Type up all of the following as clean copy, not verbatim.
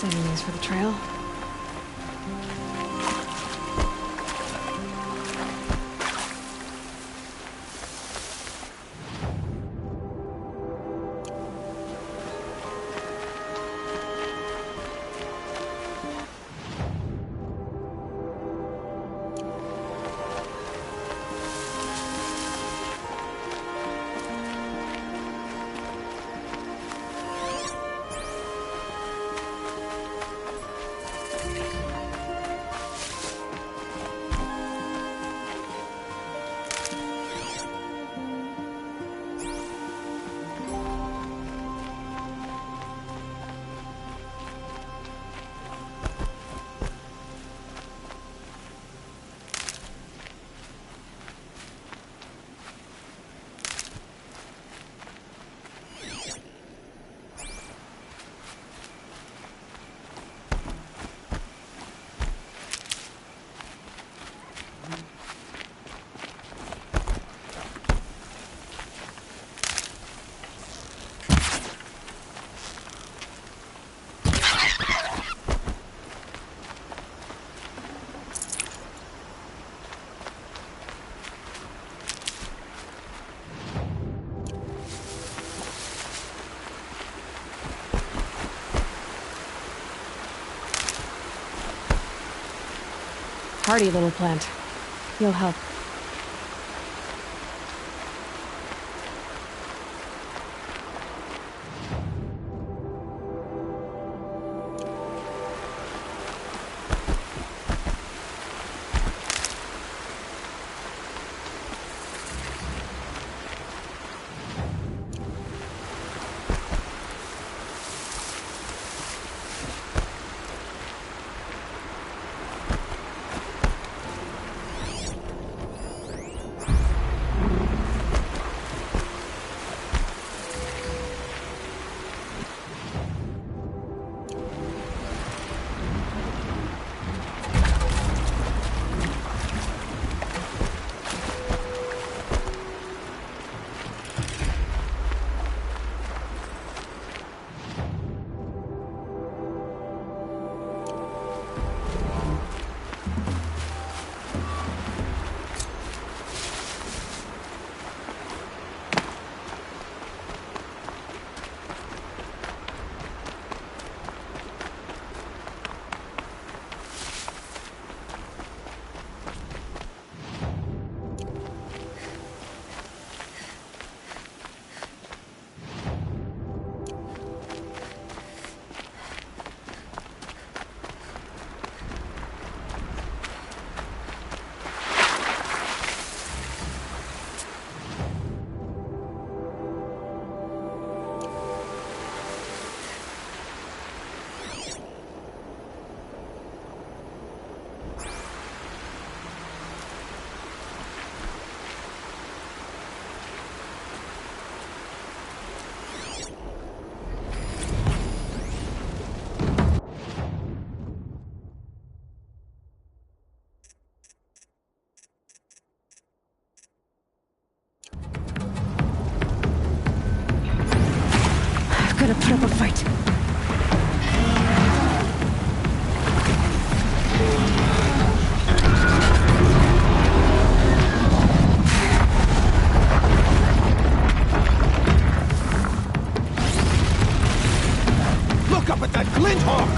Exciting news for the trail. Hardy little plant. You'll help. Gotta put up a fight. Look up at that glint hawk!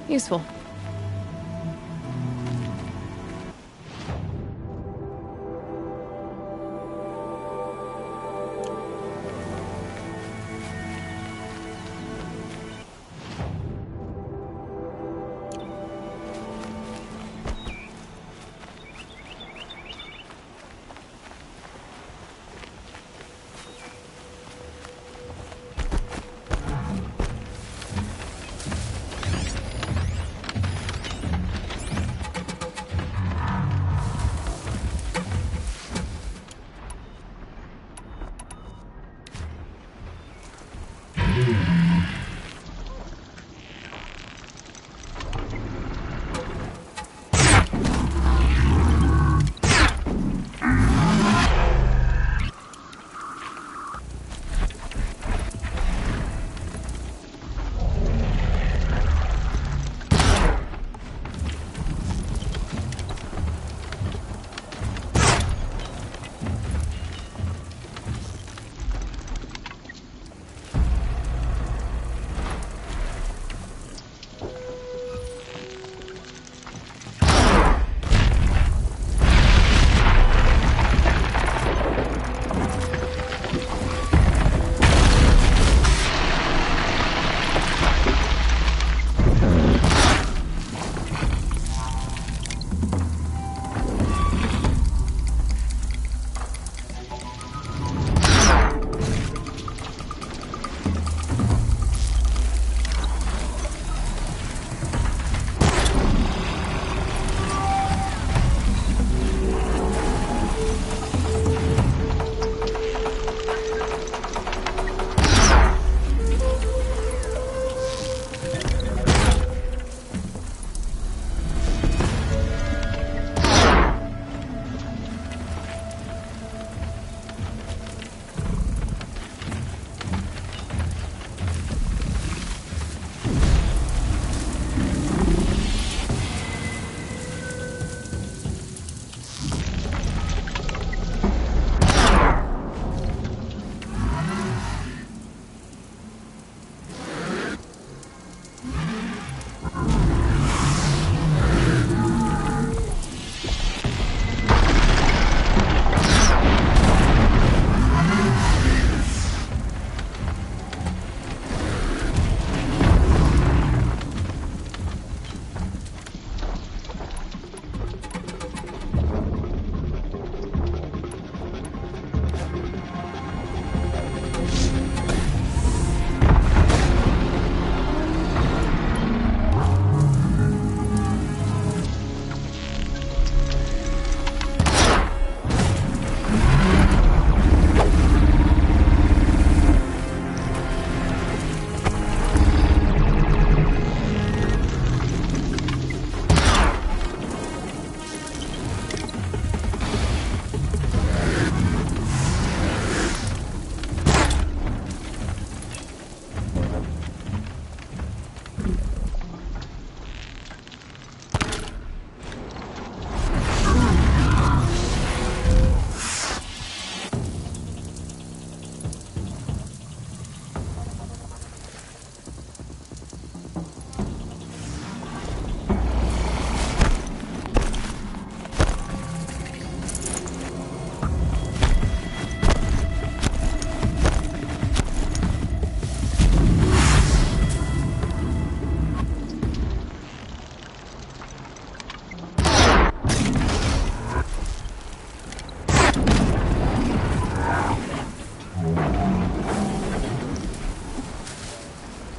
Useful.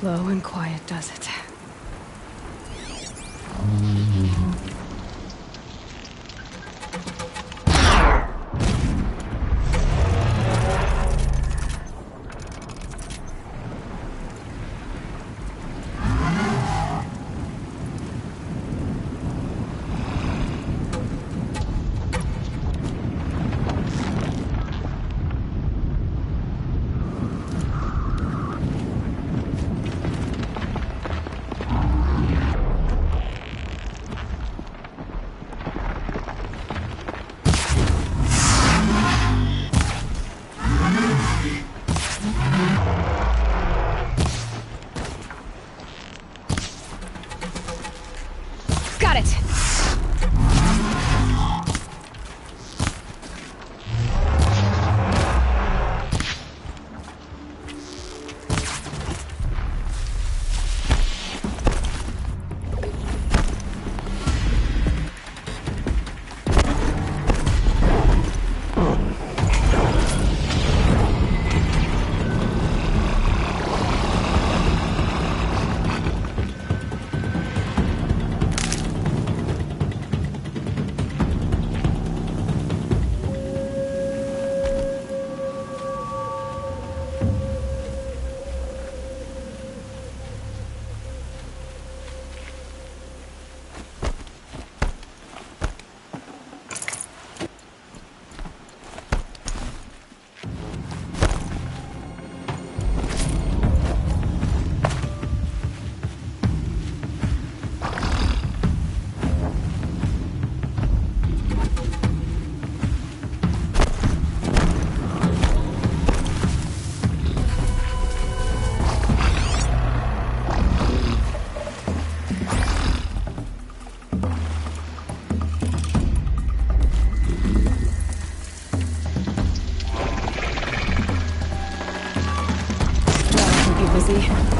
Low and quiet does it. easy.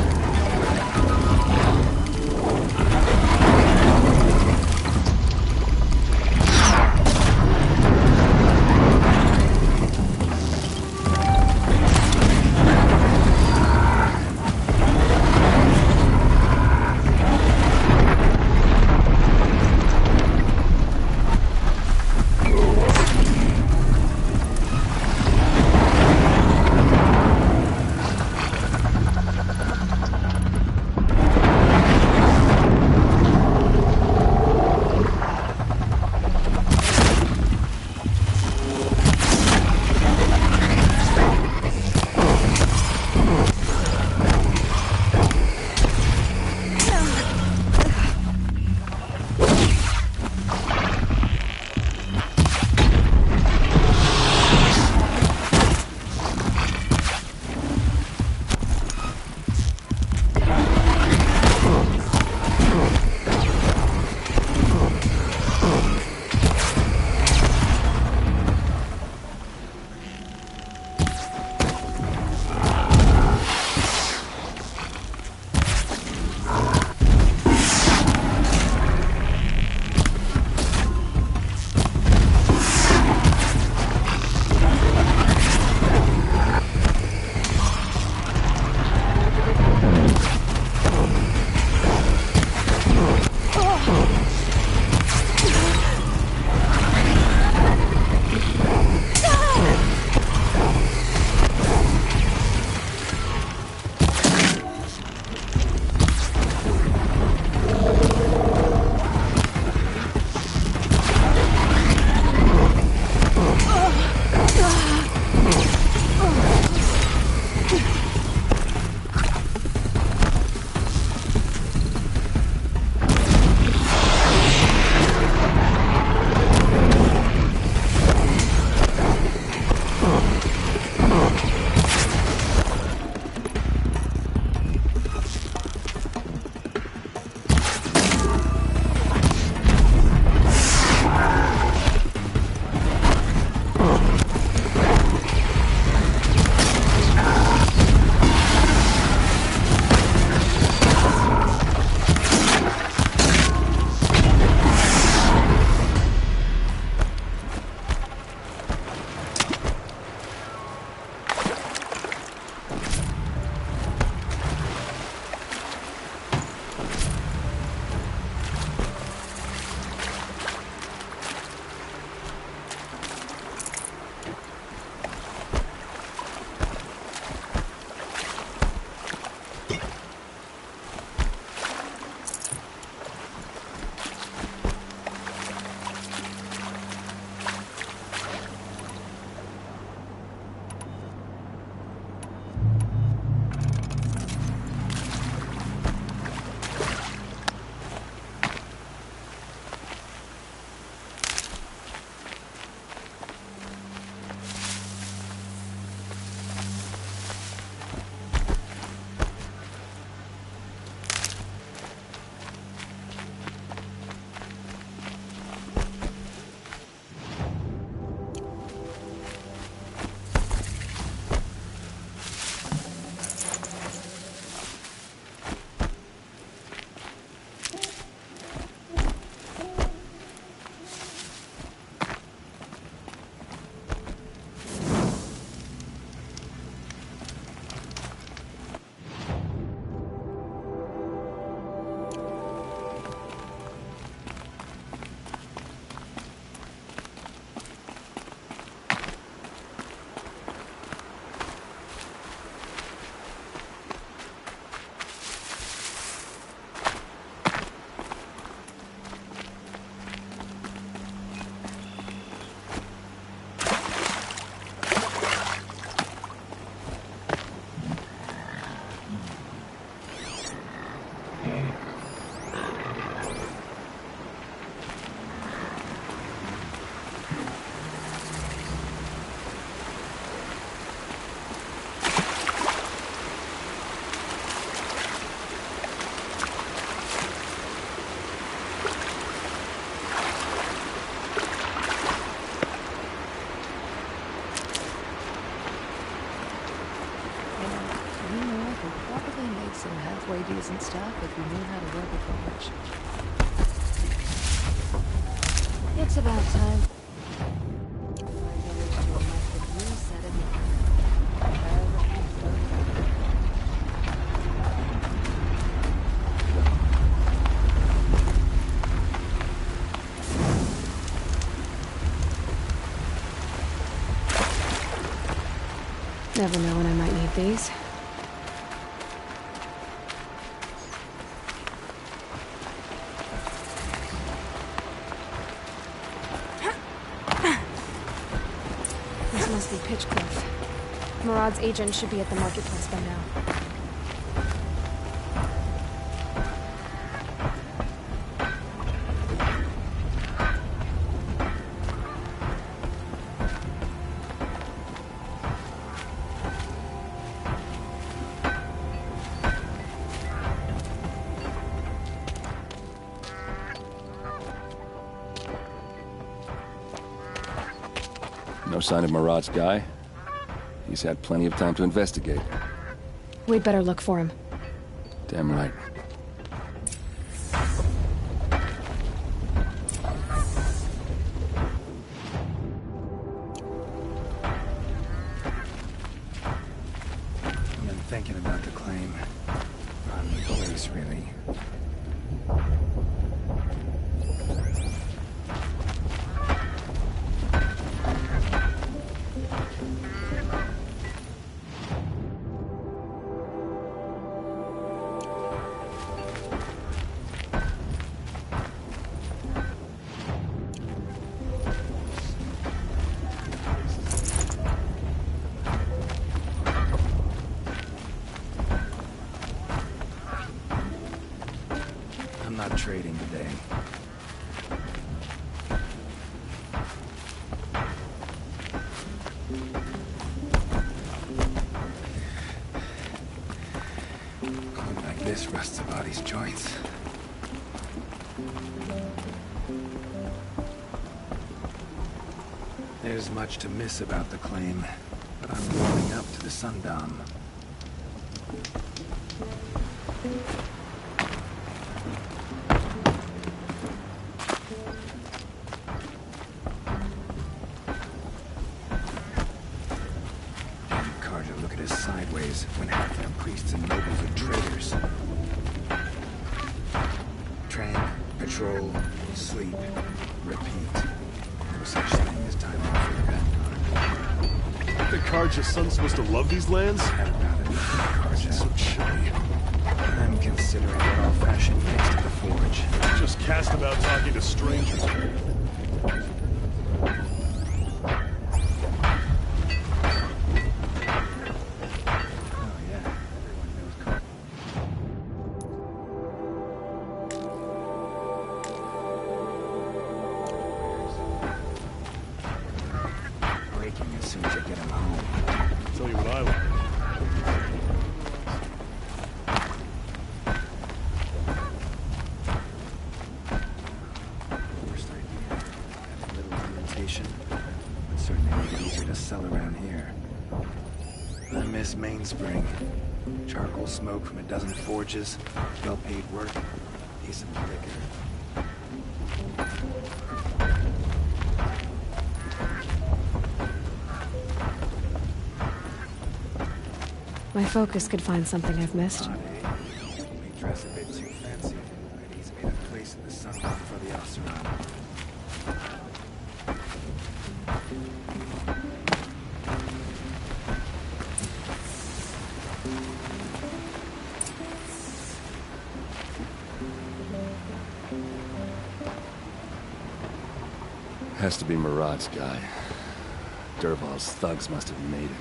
some halfway decent stuff if you knew how to work a forge. It's about time. My village to elect a new set of Never know when I might need these. This must be Pitchcliff. Murad's agent should be at the marketplace by now. No sign of Murad's guy. He's had plenty of time to investigate. We'd better look for him. Damn right. I've been thinking about the claim. On the place, really. I'm not trading today. Going like this rusts a body's joints. There's much to miss about the claim, but I'm warming up to the sundown. Look at us sideways when half their priests and nobles are traitors. Train, patrol, sleep, repeat. No such thing as time off for the Vanguard. The Karja's son supposed to love these lands? Had about it, Karja. So chilly. I'm considering an old-fashioned fix to the forge. Just cast about talking to strangers. As soon as I get him home. Tell you what I like. First idea. Got a little fermentation. Would certainly make it easier to sell around here. I miss Mainspring. Charcoal smoke from a dozen forges. Well-paid work. Decent liquor. My focus could find something I've missed. We dress a bit too fancy. I'd ease made a place in the sun for the Osirana. Has to be Murad's guy. Dervahl's thugs must have made him.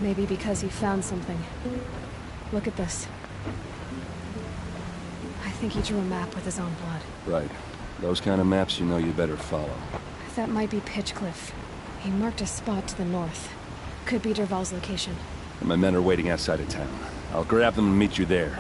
Maybe because he found something. Look at this. I think he drew a map with his own blood. Right. Those kind of maps you know you better follow. That might be Pitchcliff. He marked a spot to the north. Could be Dervahl's location. And my men are waiting outside of town. I'll grab them and meet you there.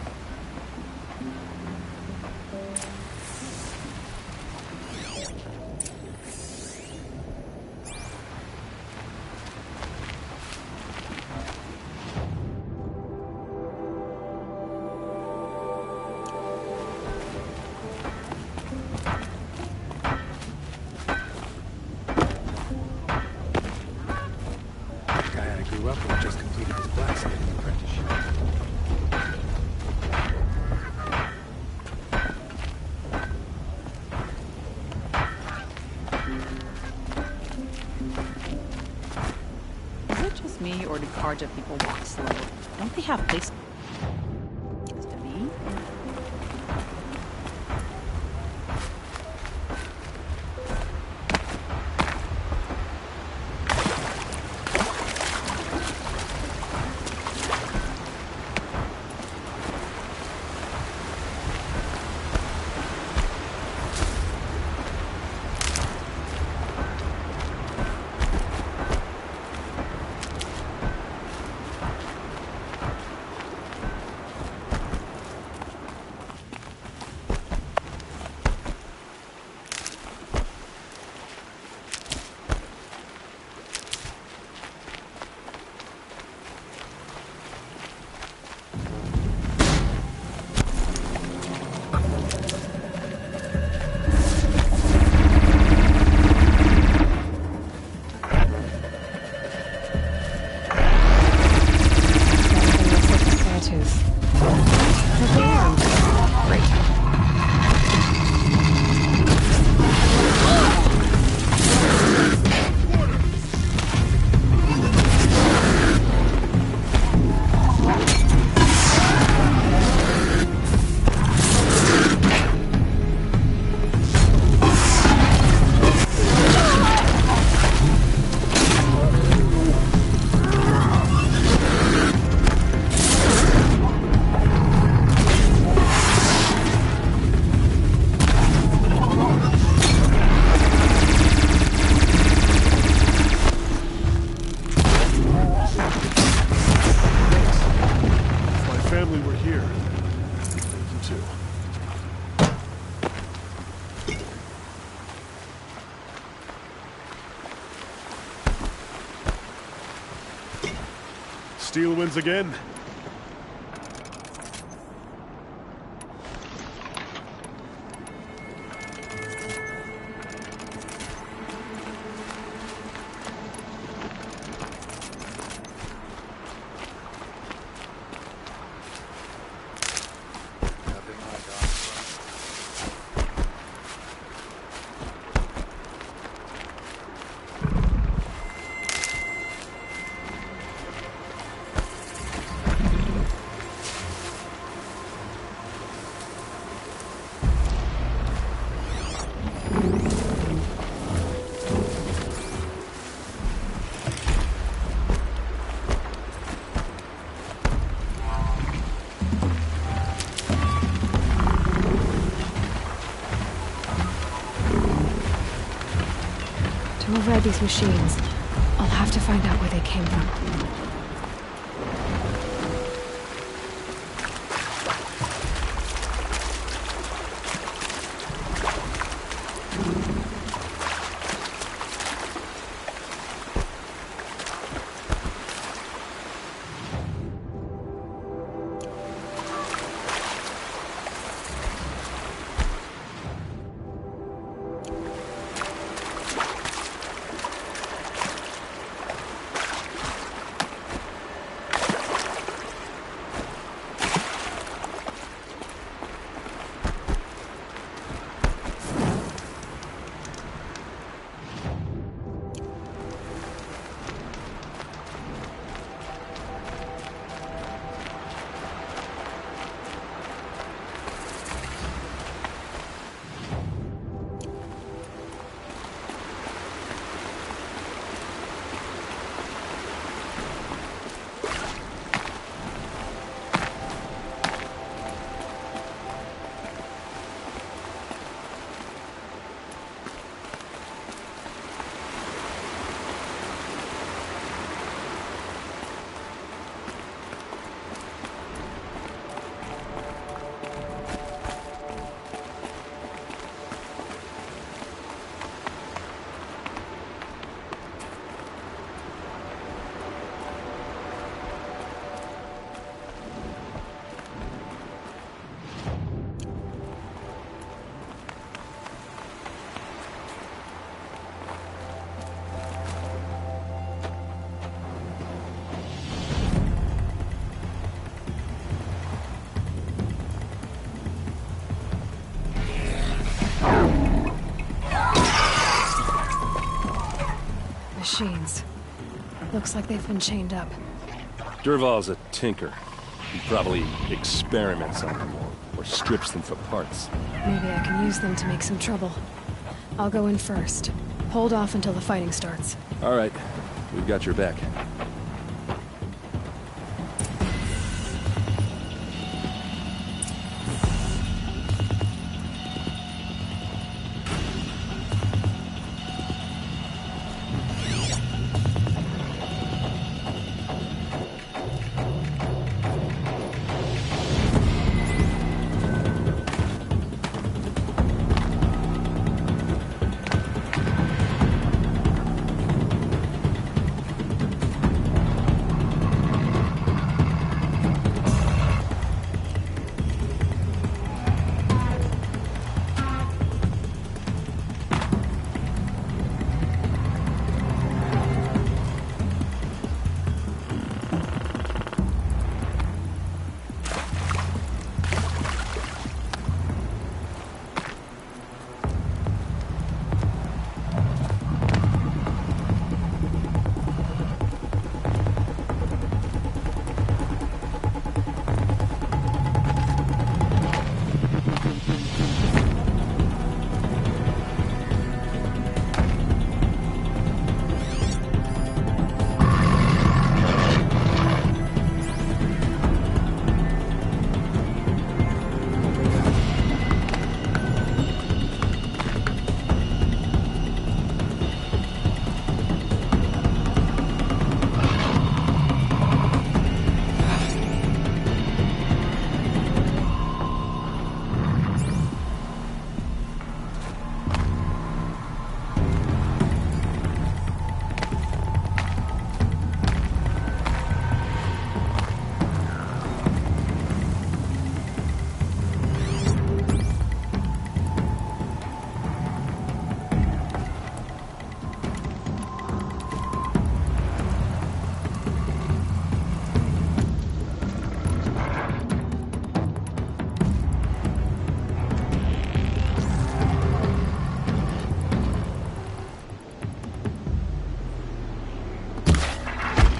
grew up and just completed his blacksmithing apprenticeship. Is it just me, or do Karja people walk slow? Don't they have places to be? Steel wins again. To override these machines, I'll have to find out where they came from. machines. Looks like they've been chained up. Durval's a tinker. He probably experiments on them or strips them for parts. Maybe I can use them to make some trouble. I'll go in first. Hold off until the fighting starts. All right, we've got your back.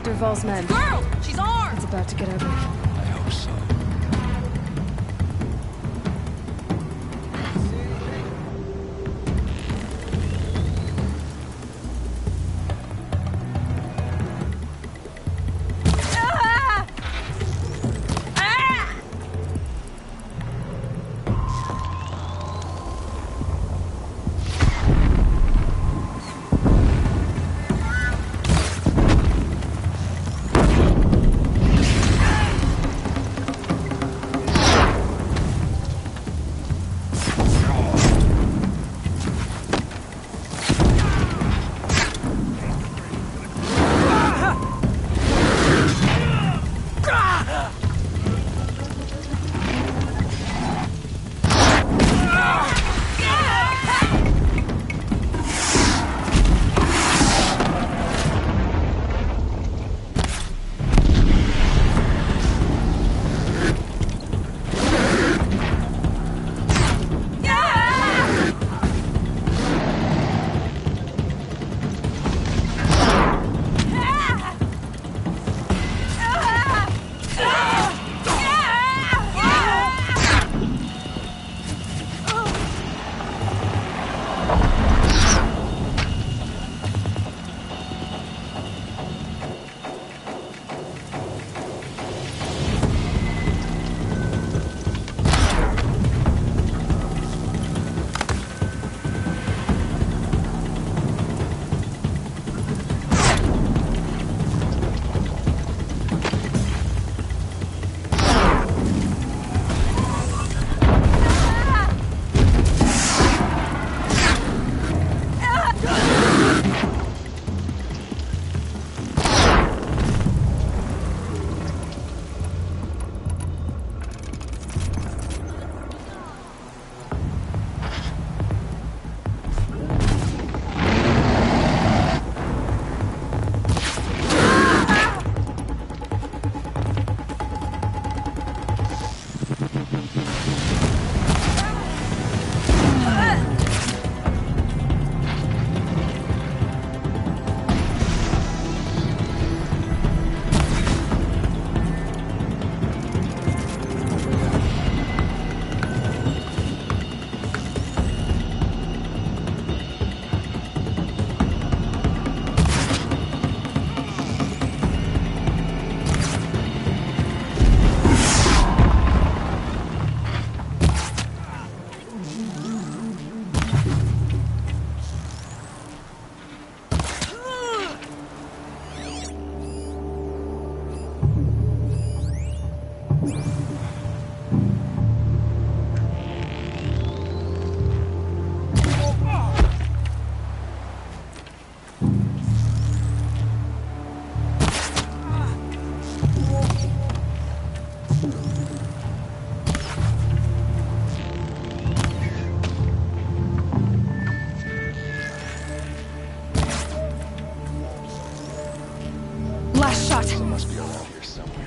Durval's men. Girl! She's armed! It's about to get ugly. I hope so. Last shot. It must be around here somewhere.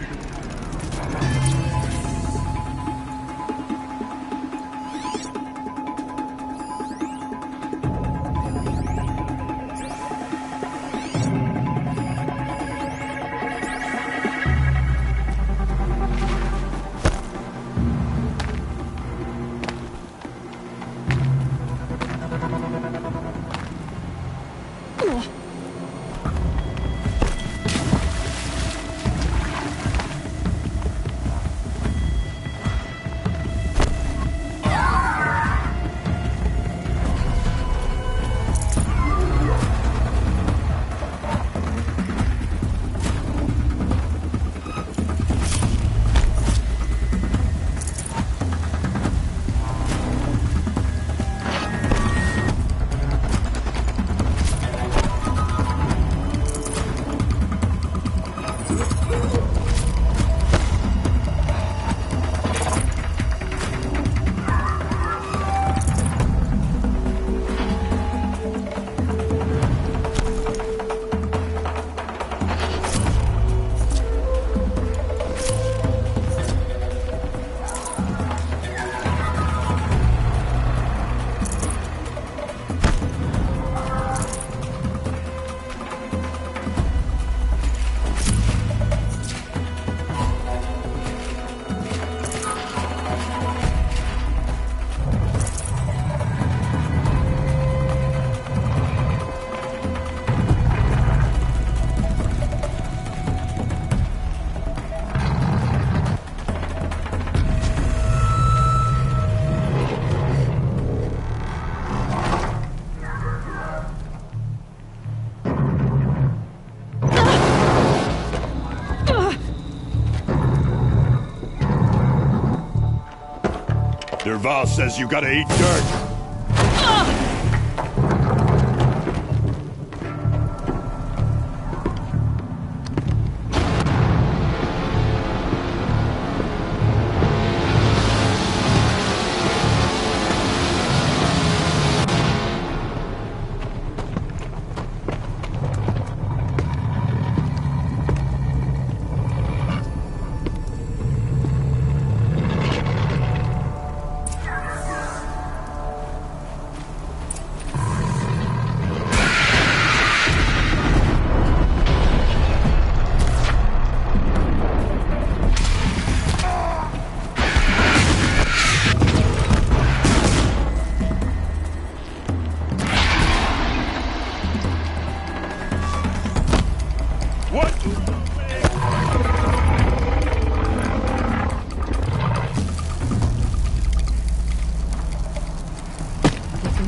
Derval says you gotta eat dirt.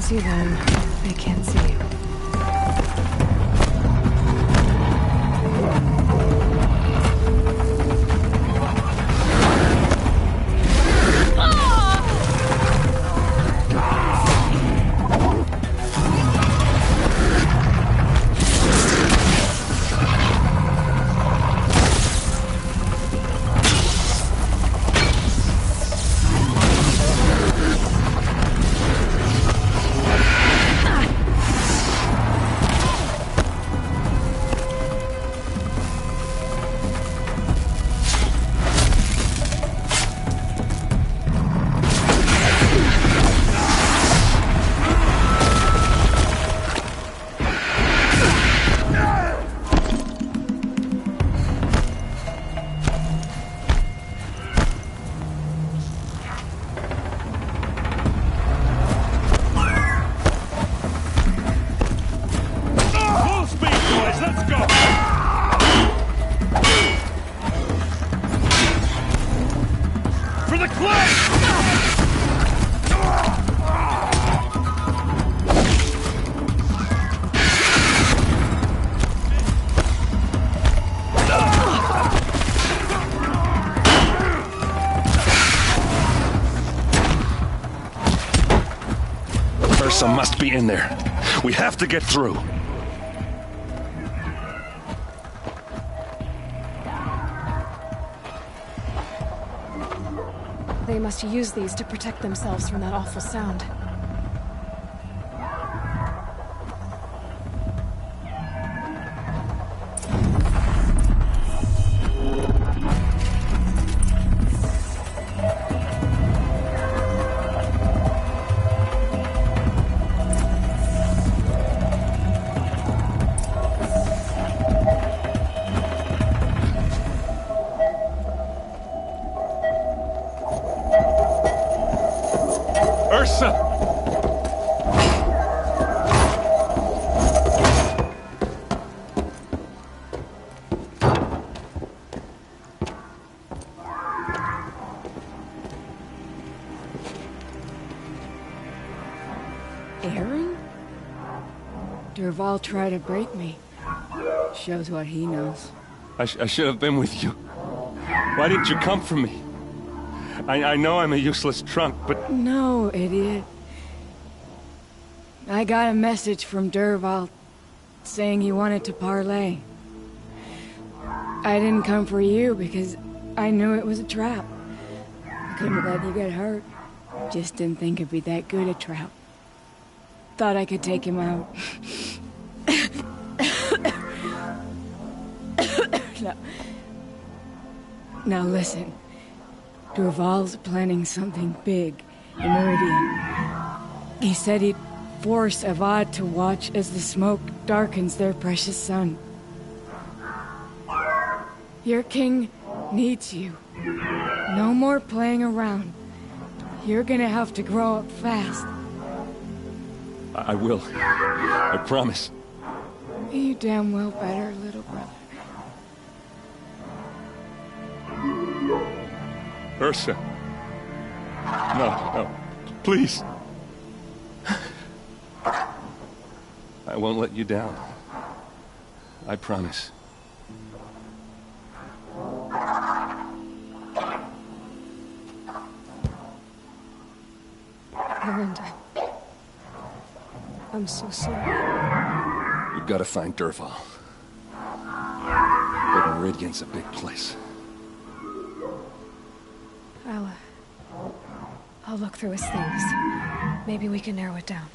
See them. They can't see you. Ursa must be in there. We have to get through. They must use these to protect themselves from that awful sound. Ursa! Aaron? Dervahl tried to break me. Shows what he knows. I should have been with you. Why didn't you come for me? I know I'm a useless trunk, but... No, idiot. I got a message from Dervahl saying he wanted to parlay. I didn't come for you because I knew it was a trap. I couldn't let you get hurt. Just didn't think it'd be that good a trap. Thought I could take him out. Now listen. Dervahl's planning something big in Meridian. He said he'd force Avad to watch as the smoke darkens their precious sun. Your king needs you. No more playing around. You're gonna have to grow up fast. I will. I promise. You damn well better, little brother. Ursa. No. Please. I won't let you down. I promise. Erend, I'm so sorry. We've got to find Dervahl. But Meridian's a big place. I'll look through his things. Maybe we can narrow it down.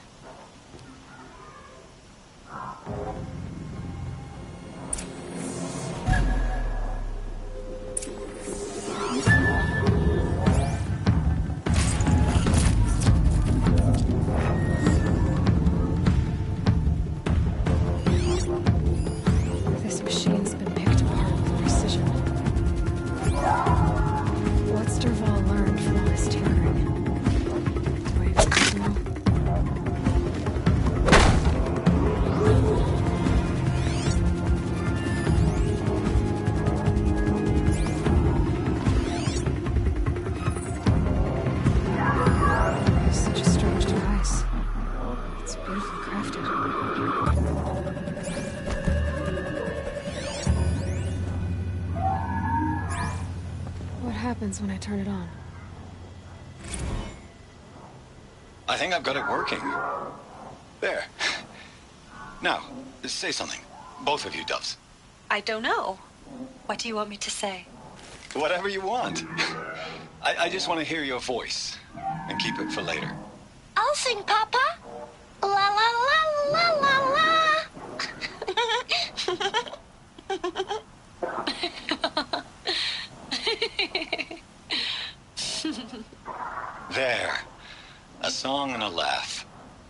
This machine's been picked apart with precision. What's Dervahl learned from all his tinkering? Do I even know? It's such a strange device. It's beautifully crafted. What happens when I turn it on? I think I've got it working. There. Now, say something. Both of you, doves. I don't know. What do you want me to say? Whatever you want. I just want to hear your voice. And keep it for later. I'll sing, Papa. La la la la la la. There. A song and a laugh.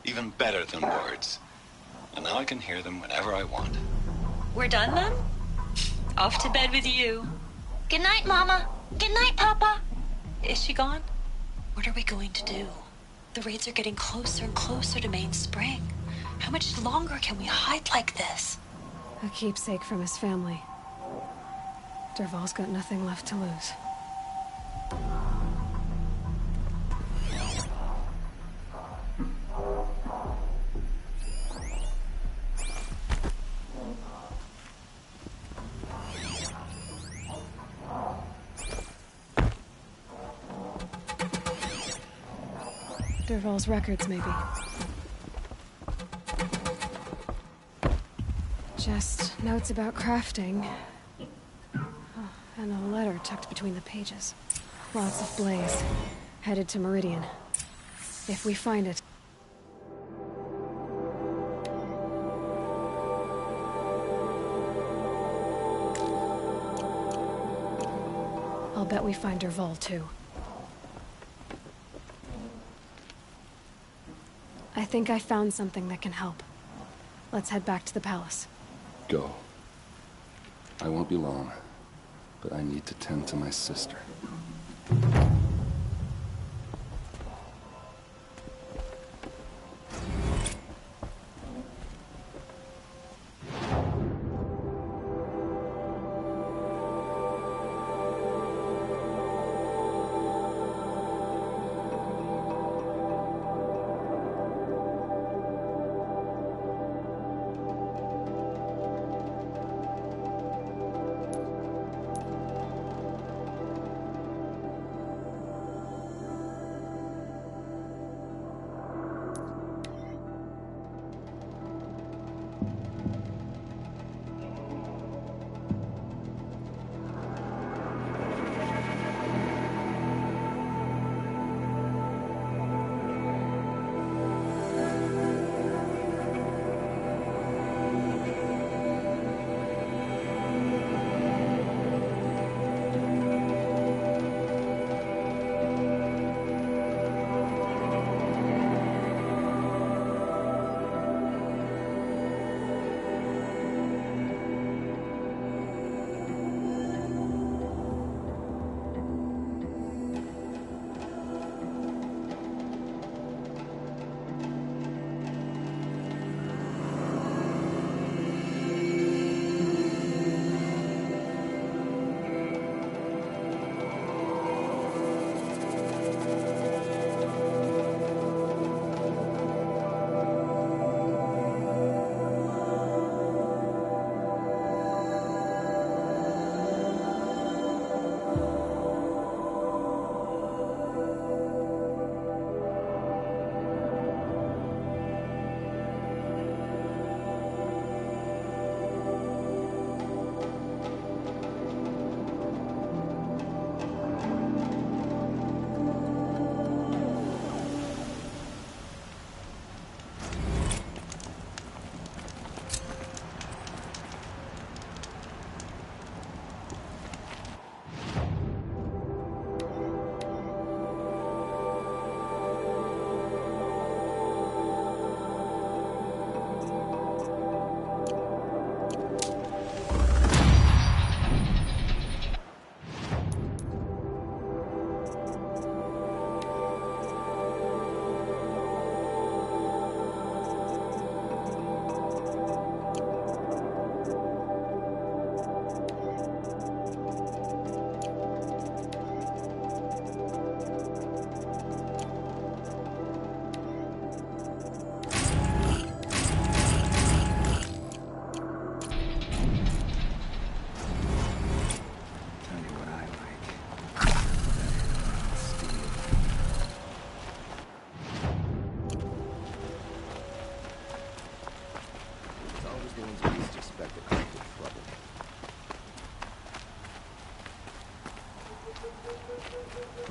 Even better than words. And now I can hear them whenever I want. We're done then? Off to bed with you. Good night, Mama. Good night, Papa. Is she gone? What are we going to do? The raids are getting closer and closer to Mainspring. How much longer can we hide like this? A keepsake from his family. Dervahl's got nothing left to lose. Dervahl's records, maybe. Just notes about crafting. Oh, and a letter tucked between the pages. Lots of blaze. Headed to Meridian. If we find it... I'll bet we find Dervahl, too. I think I found something that can help. Let's head back to the palace. Go. I won't be long, but I need to tend to my sister.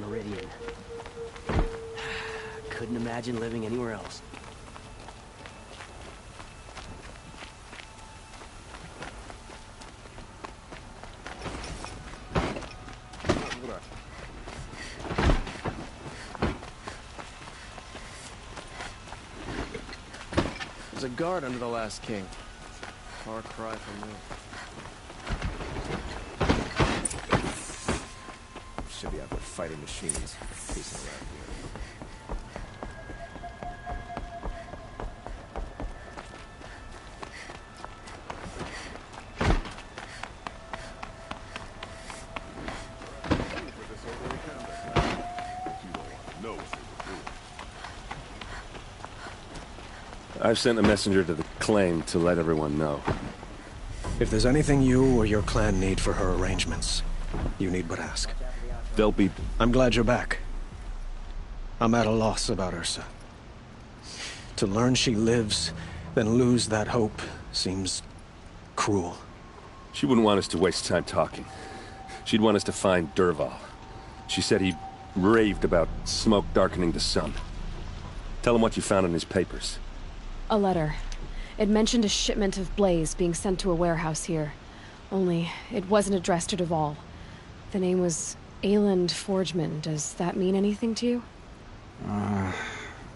Meridian. Couldn't imagine living anywhere else. There's a guard under the last king. Far cry from me. Should be out there fighting machines, pacing around here. I've sent a messenger to the claim to let everyone know. If there's anything you or your clan need for her arrangements, you need but ask. They'll be... I'm glad you're back. I'm at a loss about Ursa. To learn she lives, then lose that hope, seems cruel. She wouldn't want us to waste time talking. She'd want us to find Dervahl. She said he raved about smoke darkening the sun. Tell him what you found in his papers. A letter. It mentioned a shipment of blaze being sent to a warehouse here. Only, it wasn't addressed to Dervahl. The name was Ayland Forgeman. Does that mean anything to you?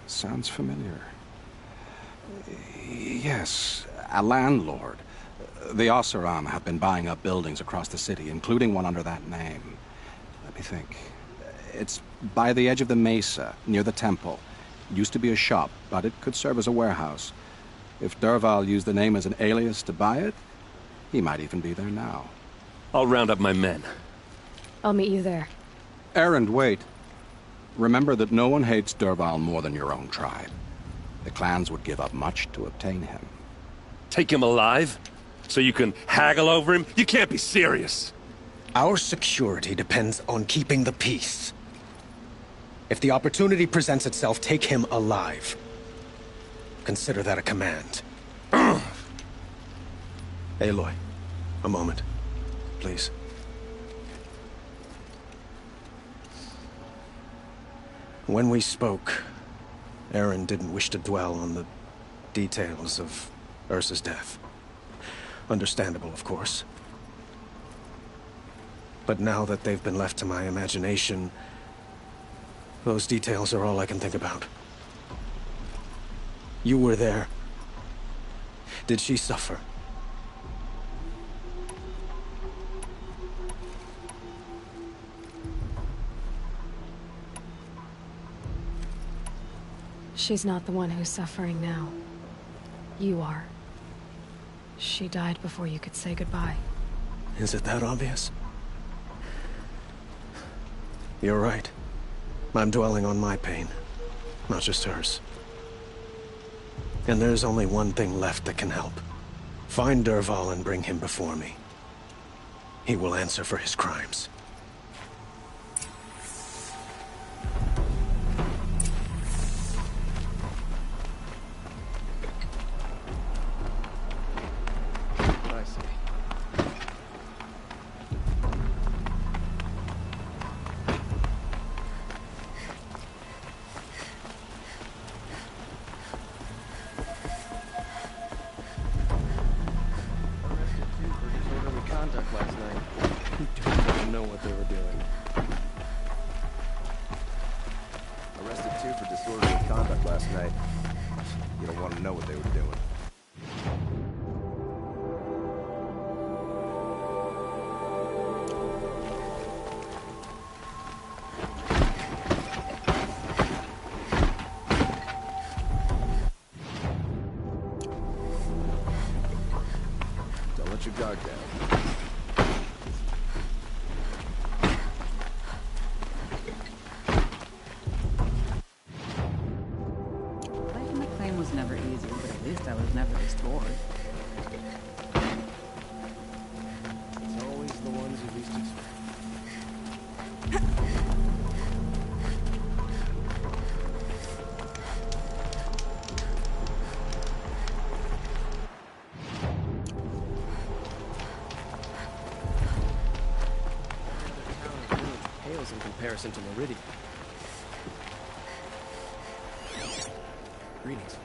Sounds familiar. Yes, a landlord. The Oseram have been buying up buildings across the city, including one under that name. Let me think. It's by the edge of the mesa, near the temple. Used to be a shop, but it could serve as a warehouse. If Dervahl used the name as an alias to buy it, he might even be there now. I'll round up my men. I'll meet you there. Erend, wait. Remember that no one hates Dervahl more than your own tribe. The clans would give up much to obtain him. Take him alive? So you can haggle over him? You can't be serious! Our security depends on keeping the peace. If the opportunity presents itself, take him alive. Consider that a command. Aloy, a moment, please. When we spoke, Erend didn't wish to dwell on the details of Ursa's death. Understandable, of course. But now that they've been left to my imagination, those details are all I can think about. You were there. Did she suffer? She's not the one who's suffering now. You are. She died before you could say goodbye. Is it that obvious? You're right. I'm dwelling on my pain, not just hers. And there's only one thing left that can help. Find Dervahl and bring him before me. He will answer for his crimes. Guard down. Life in the claim was never easy, but at least I was never this bored. It's always the ones you least expect. pales in comparison to Meridian. Greetings.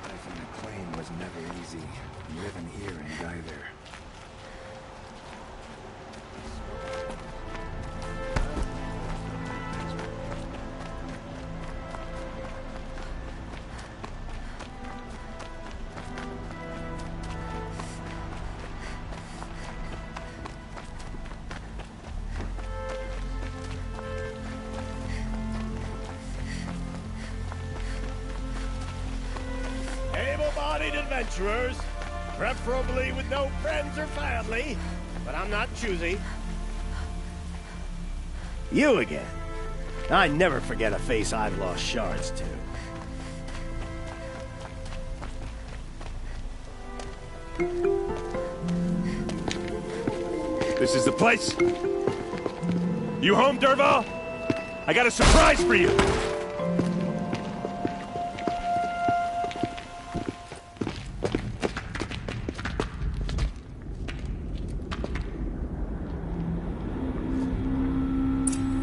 Life on the claim was never easy. Living here and die there. Able-bodied adventurers, preferably with no friends or family, but I'm not choosy. You again. I never forget a face I've lost shards to. This is the place? You home, Dervahl? I got a surprise for you!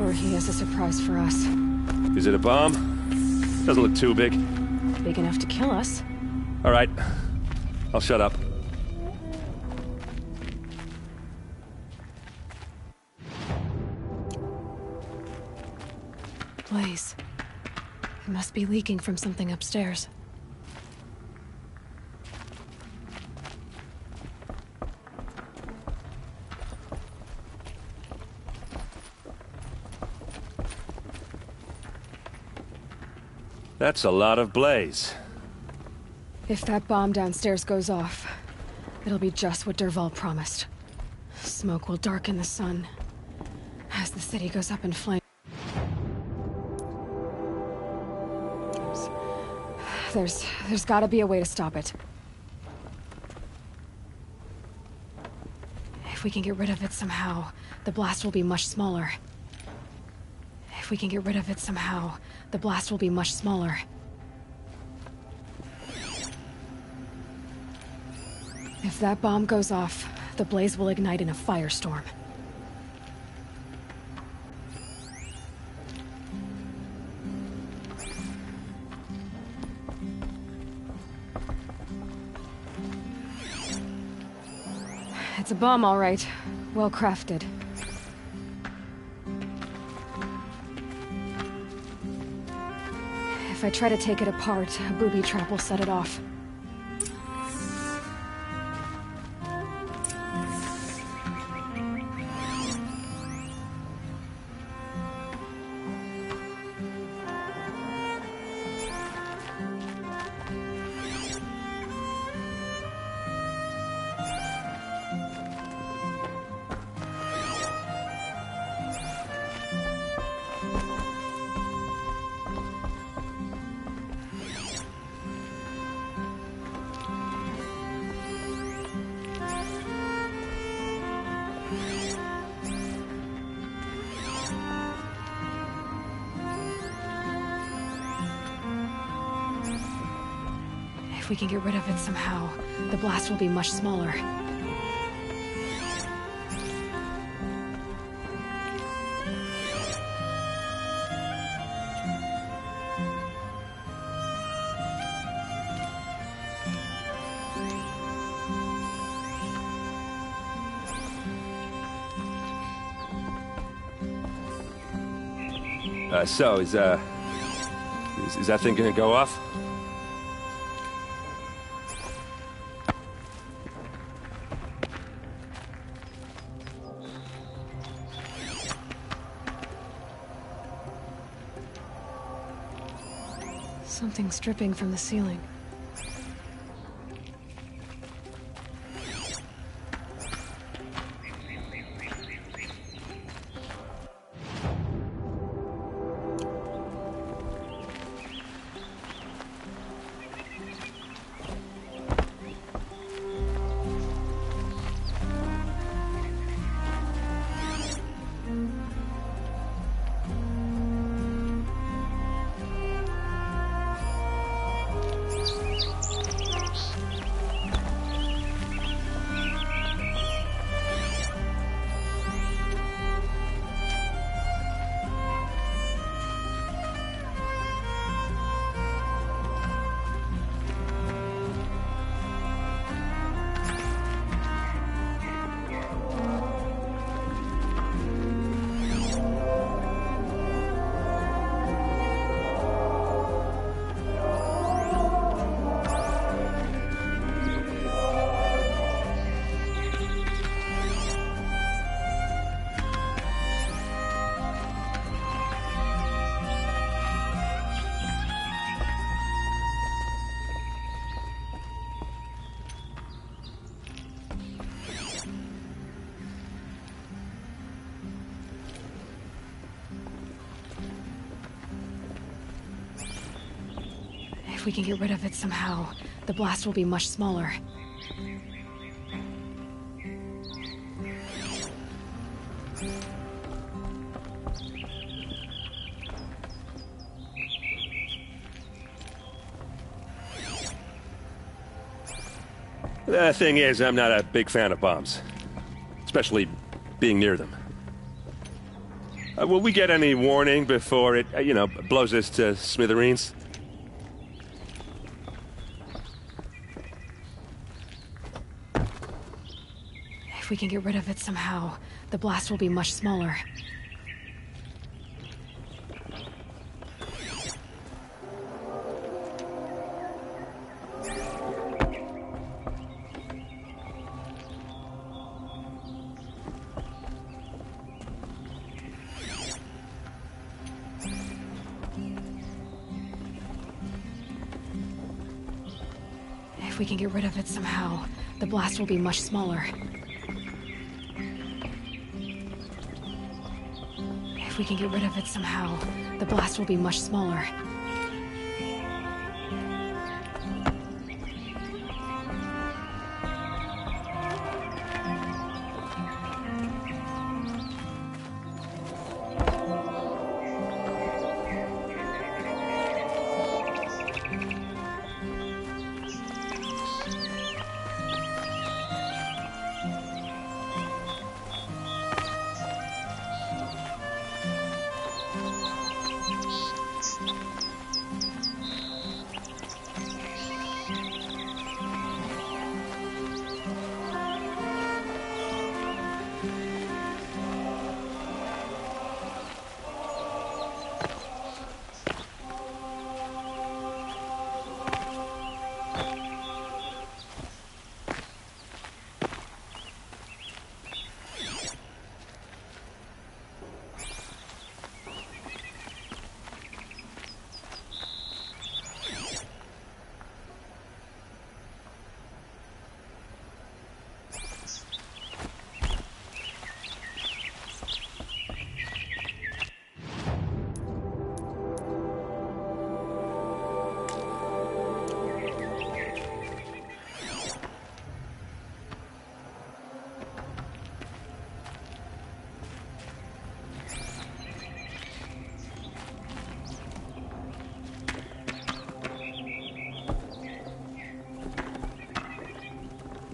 Or he has a surprise for us. Is it a bomb? Doesn't look too big. Big enough to kill us. All right. I'll shut up. Blaze. It must be leaking from something upstairs. That's a lot of blaze. If that bomb downstairs goes off, it'll be just what Dervahl promised. Smoke will darken the sun as the city goes up in flames. There's gotta be a way to stop it. If we can get rid of it somehow, the blast will be much smaller. If we can get rid of it somehow, the blast will be much smaller. If that bomb goes off, the blaze will ignite in a firestorm. It's a bomb, all right. Well crafted. If I try to take it apart, a booby trap will set it off. If we can get rid of it somehow, the blast will be much smaller. So, is that thing gonna go off? Something's dripping from the ceiling. If we can get rid of it somehow, the blast will be much smaller. The thing is, I'm not a big fan of bombs. Especially being near them. Will we get any warning before it, blows us to smithereens? If we can get rid of it somehow, the blast will be much smaller. If we can get rid of it somehow, the blast will be much smaller.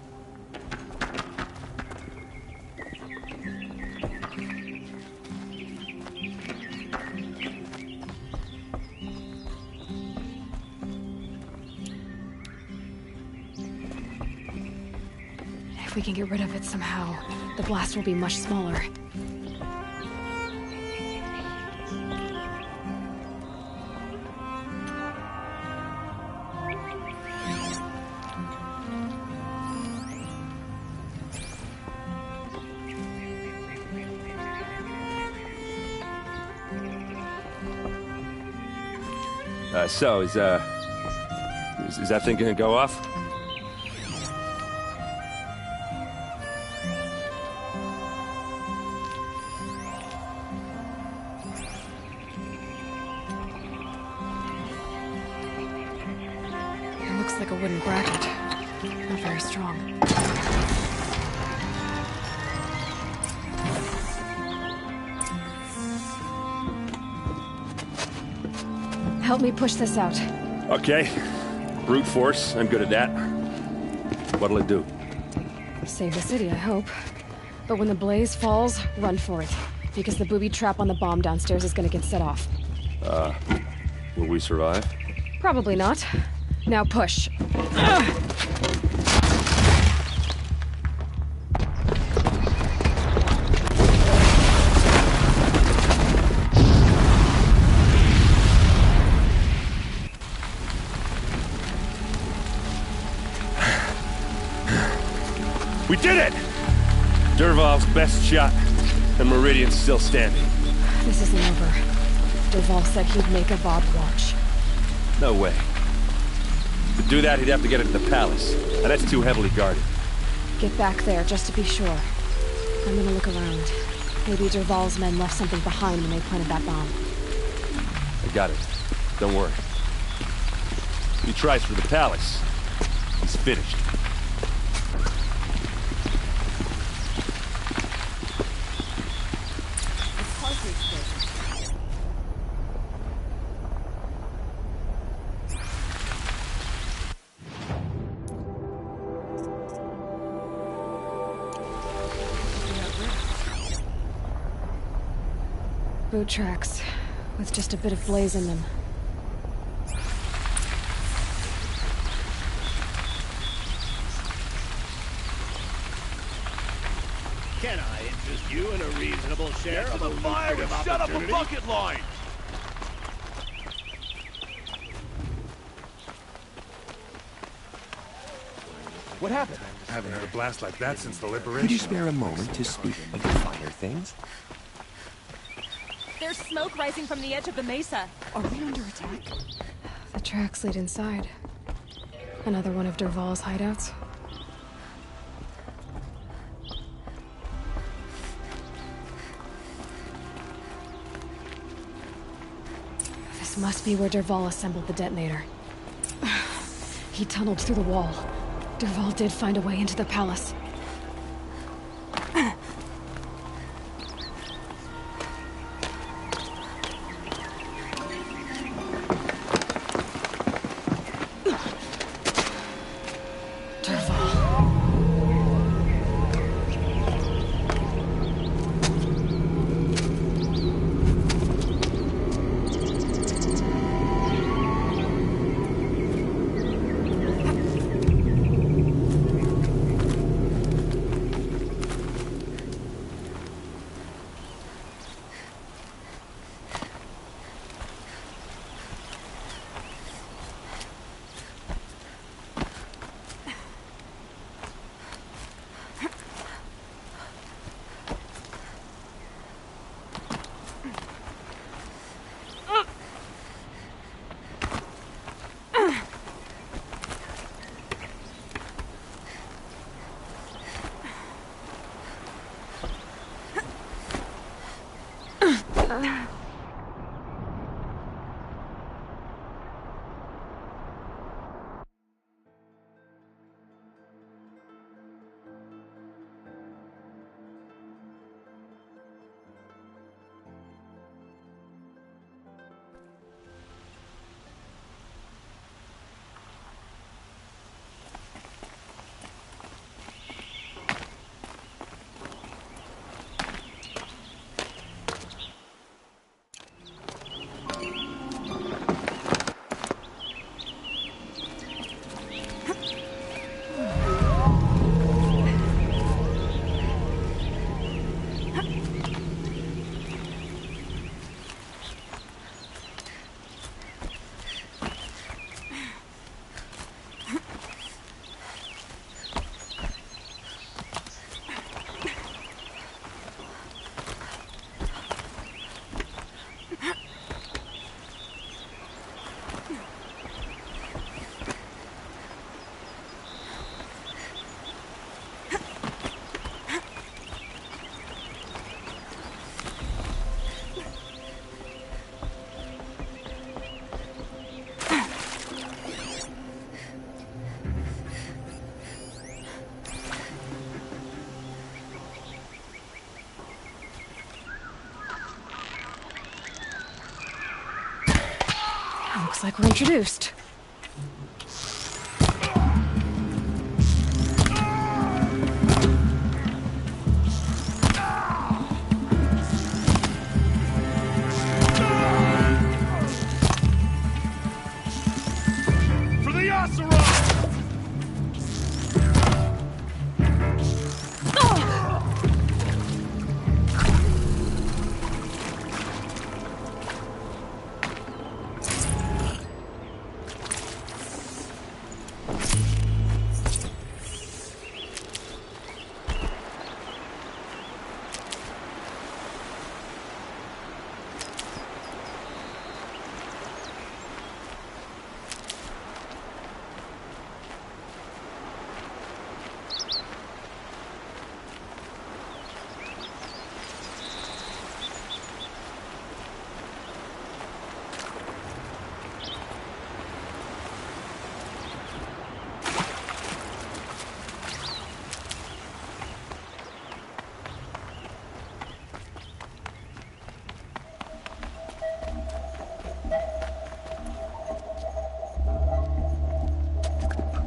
If we can get rid of it somehow, the blast will be much smaller. If we can get rid of it somehow, the blast will be much smaller. So, is that thing gonna go off? It looks like a wooden bracket. Not very strong. Help me push this out. Okay. Brute force, I'm good at that. What'll it do? Save the city, I hope. But when the blaze falls, run for it. Because the booby trap on the bomb downstairs is gonna get set off. Will we survive? Probably not. Now push. We did it! Dervahl's best shot, and Meridian's still standing. This isn't over. Dervahl said he'd make a Vought watch. No way. To do that, he'd have to get into the palace, and that's too heavily guarded. Get back there, just to be sure. I'm gonna look around. Maybe Dervahl's men left something behind when they planted that bomb. I got it. Don't worry. He tries for the palace. He's finished. Boot tracks, with just a bit of blaze in them. Can I interest you in a reasonable share of a fire and lucrative shut up a opportunity? bucket line! What happened? I haven't heard a blast like that since the liberation. Could you spare a moment to speak of the finer things? There's smoke rising from the edge of the mesa. Are we under attack? The tracks lead inside. Another one of Dervahl's hideouts. This must be where Dervahl assembled the detonator. He tunneled through the wall. Dervahl did find a way into the palace. Looks like we're introduced. For the Oseram!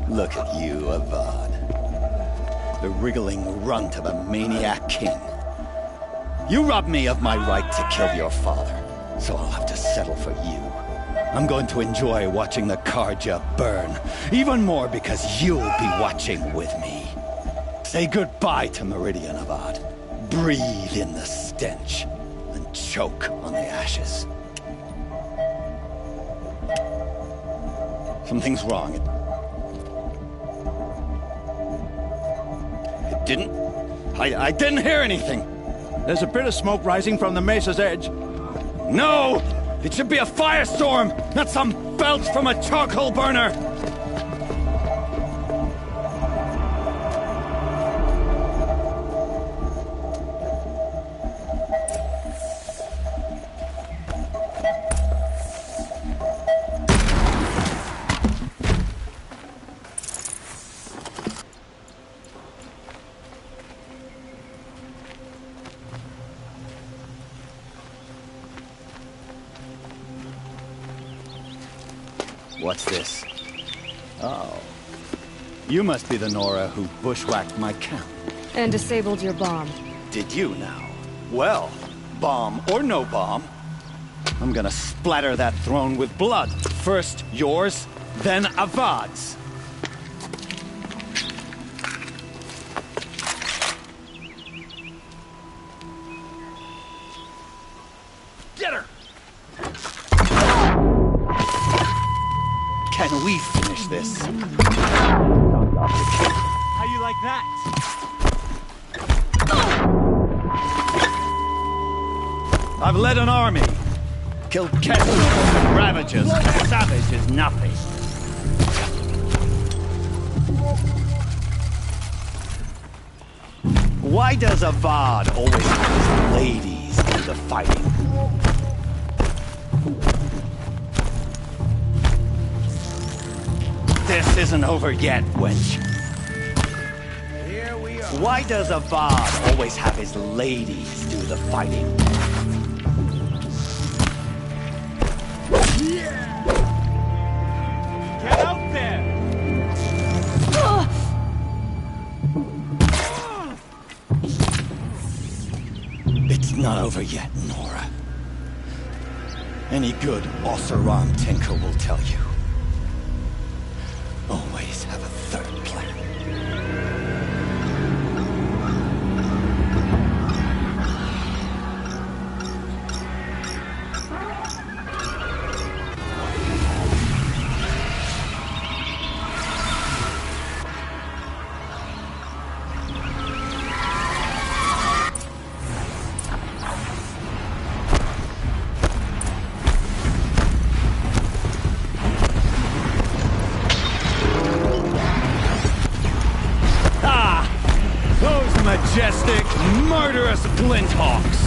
Look at you, Avad. The wriggling runt of a maniac king. You robbed me of my right to kill your father, so I'll have to settle for you. I'm going to enjoy watching the Karja burn, even more because you'll be watching with me. Say goodbye to Meridian, Avad. Breathe in the stench, and choke on the ashes. Something's wrong. It didn't... I didn't hear anything. There's a bit of smoke rising from the mesa's edge. No! It should be a firestorm, not some belch from a charcoal burner! What's this? Oh. You must be the Nora who bushwhacked my camp. And disabled your bomb. Did you now? Well, bomb or no bomb, I'm gonna splatter that throne with blood. First yours, then Avad's. Get her! Can we finish this? How you like that? I've led an army. Killed Kestrels and Ravagers. Savage is nothing. Why does Avad always have his ladies do the fighting? This isn't over yet, wench. Here we are. Why does Avad always have his ladies do the fighting? Get out there! It's not over yet, Nora. Any good Oseram tinker will tell you. Always have a third plan. Majestic, murderous glinthawks!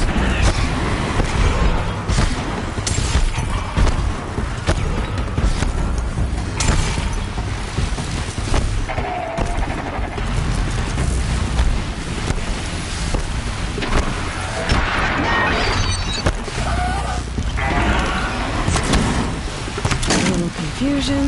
A little confusion.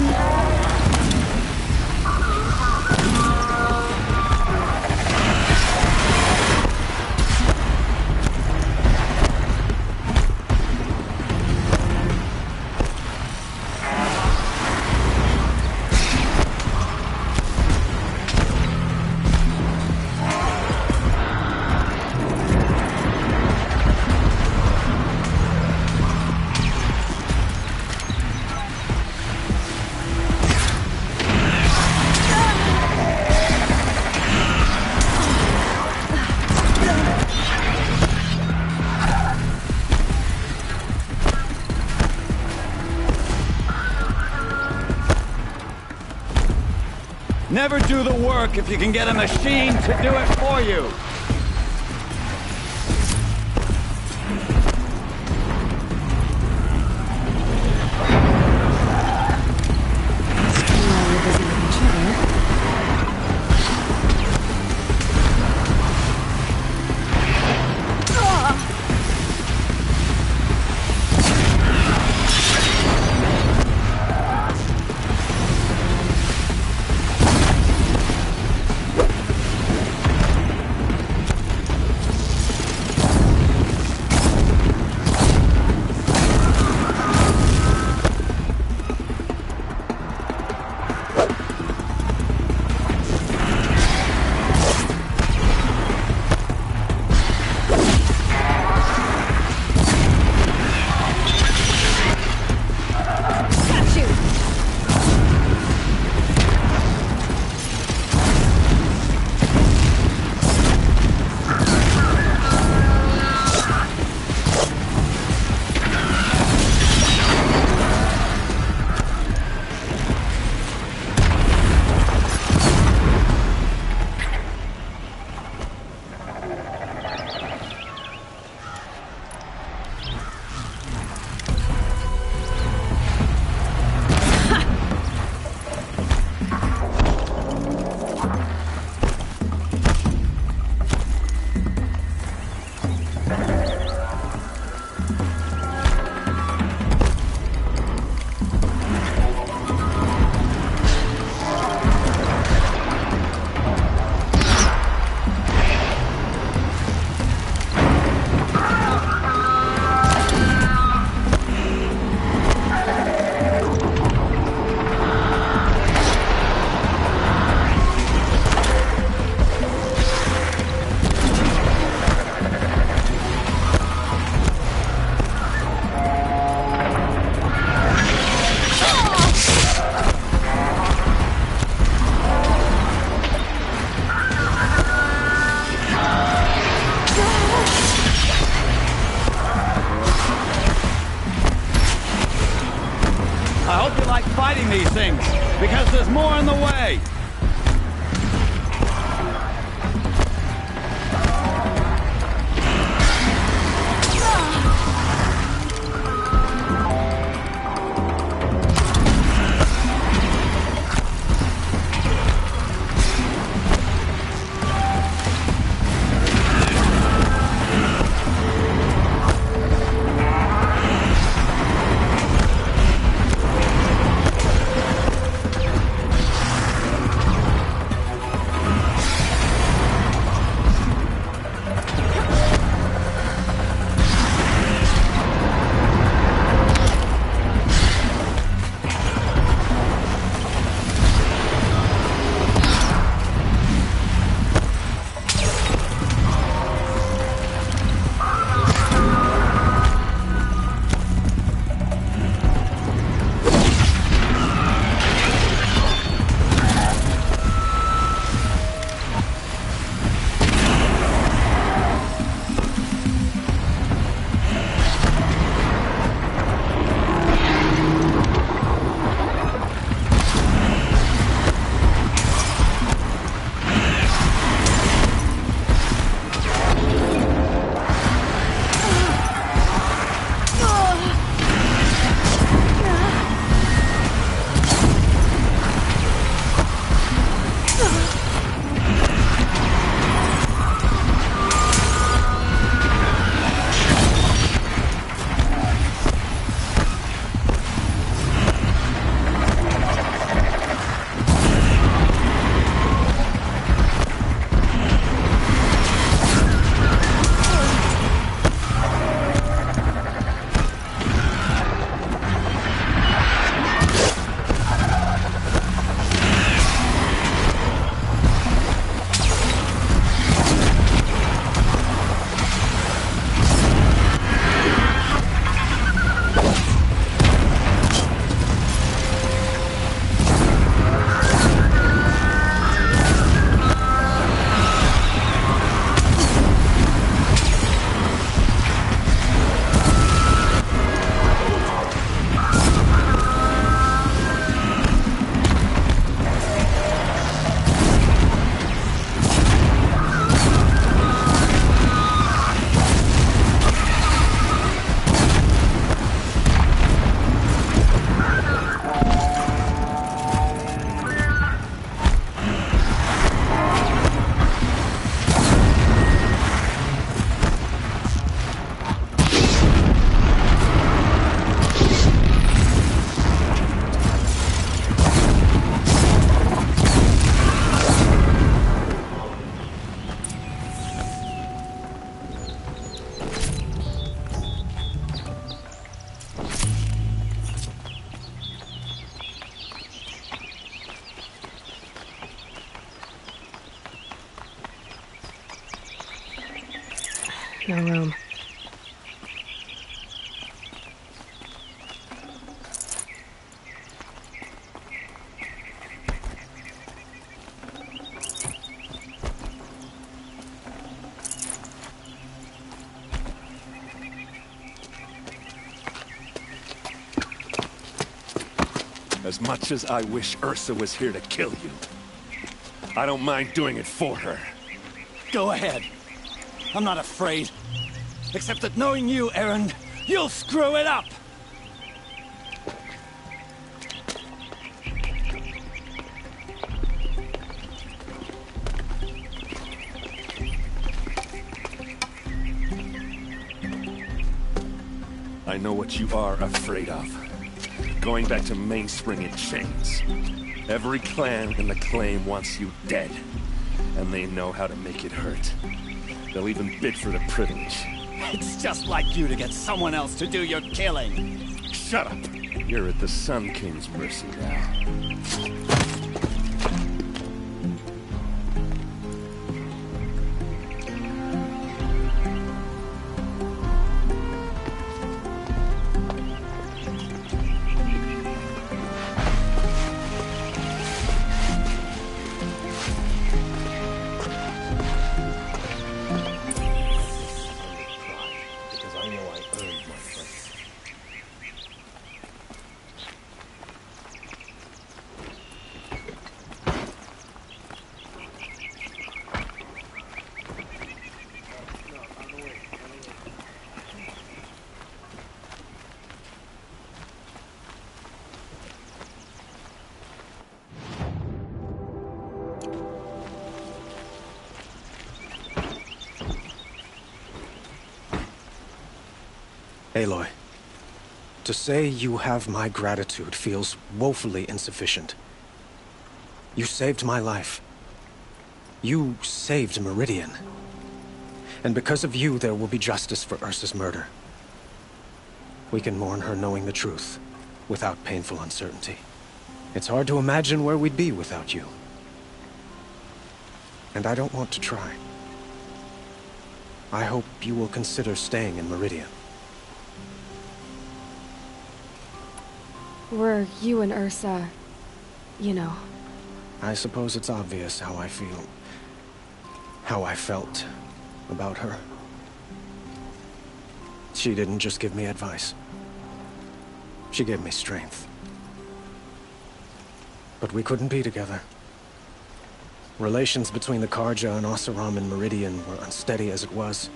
Never do the work if you can get a machine to do it for you. These things, because there's more in the way. No room. As much as I wish Ursa was here to kill you, I don't mind doing it for her. Go ahead. I'm not afraid. Except that knowing you, Aaron, you'll screw it up! I know what you are afraid of. Going back to Mainspring in chains. Every clan in the claim wants you dead. And they know how to make it hurt. They'll even bid for the privilege. It's just like you to get someone else to do your killing. Shut up! You're at the Sun King's mercy now. Aloy, to say you have my gratitude feels woefully insufficient. You saved my life. You saved Meridian. And because of you, there will be justice for Ursa's murder. We can mourn her knowing the truth, without painful uncertainty. It's hard to imagine where we'd be without you. And I don't want to try. I hope you will consider staying in Meridian. Were you and Ursa, you know? I suppose it's obvious how I feel. How I felt about her. She didn't just give me advice. She gave me strength. But we couldn't be together. Relations between the Karja and Oseram and Meridian were unsteady as it was.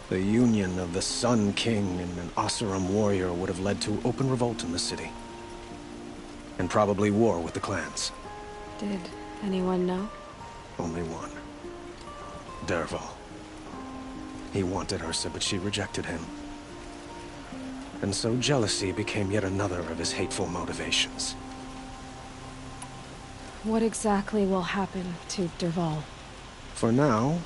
The union of the Sun King and an Oseram warrior would have led to open revolt in the city. And probably war with the clans. Did anyone know? Only one. Dervahl. He wanted Ursa, but she rejected him. And so jealousy became yet another of his hateful motivations. What exactly will happen to Dervahl? For now,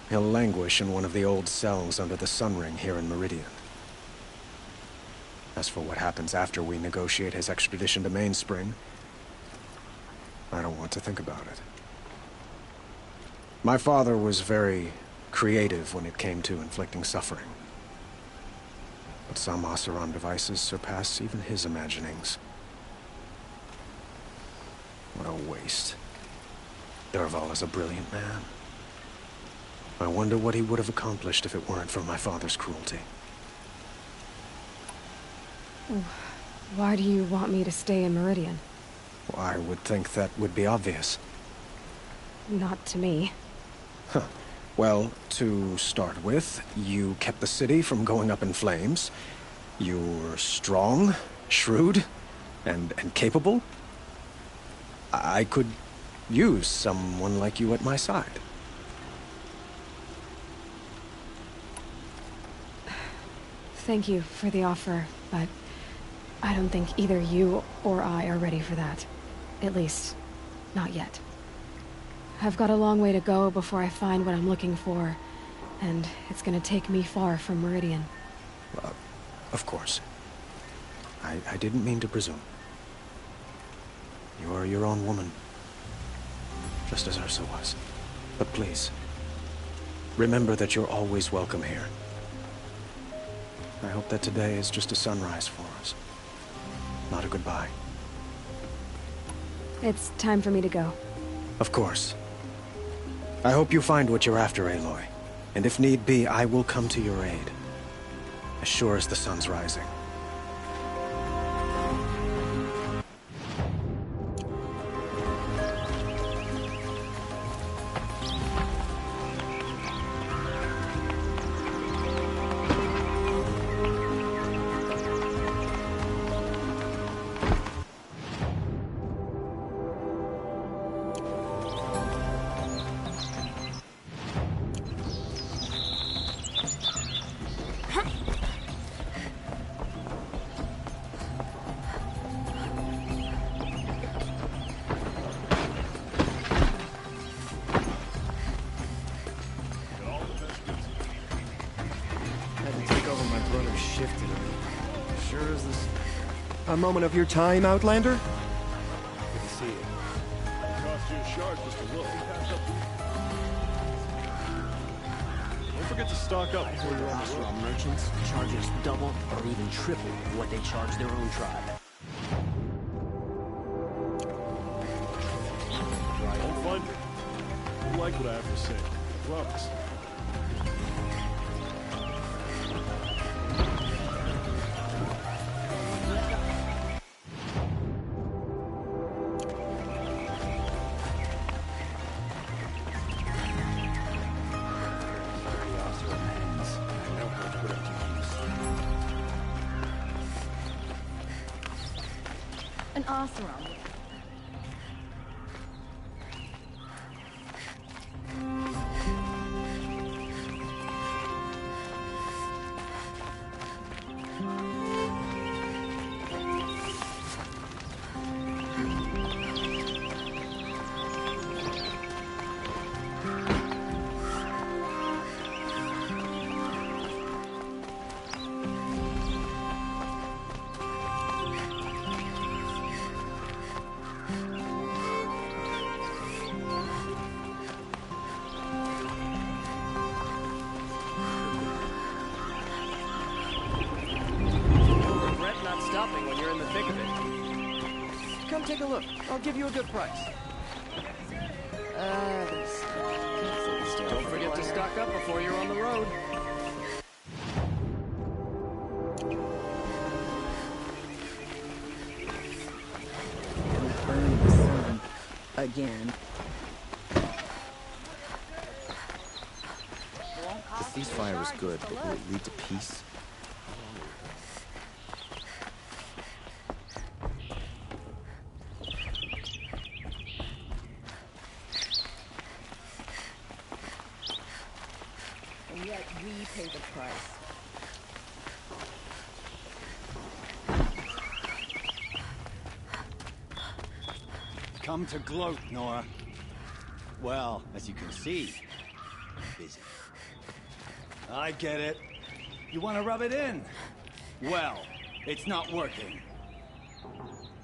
he'll languish in one of the old cells under the Sun Ring here in Meridian. As for what happens after we negotiate his extradition to Mainspring, I don't want to think about it. My father was very creative when it came to inflicting suffering. But some Oseram devices surpass even his imaginings. What a waste. Dervahl is a brilliant man. I wonder what he would have accomplished if it weren't for my father's cruelty. Why do you want me to stay in Meridian? Well, I would think that would be obvious. Not to me. Huh. Well, to start with, you kept the city from going up in flames. You were strong, shrewd, and capable. I could use someone like you at my side. Thank you for the offer, but I don't think either you or I are ready for that. At least, not yet. I've got a long way to go before I find what I'm looking for, and it's gonna take me far from Meridian. Of course. I didn't mean to presume. You're your own woman. Just as Ursa was. But please, remember that you're always welcome here. I hope that today is just a sunrise for us, not a goodbye. It's time for me to go. Of course. I hope you find what you're after, Aloy. And if need be, I will come to your aid. As sure as the sun's rising. A moment of your time, Outlander? Good to see you. Cost you a shard just to look. Don't forget to stock up before you're on the road. Merchants charge us double or even triple what they charge their own tribe. I'll find you. You'll like what I have to say. I promise. An Oseram. Stopping when you're in the thick of it. Come take a look. I'll give you a good price. Don't forget to stock up before you're on the road. Burn the sun again. The ceasefire is good, but will it lead to peace? And yet we pay the price. Come to gloat, Nora. Well, as you can see, I'm busy. I get it. You want to rub it in? Well, it's not working.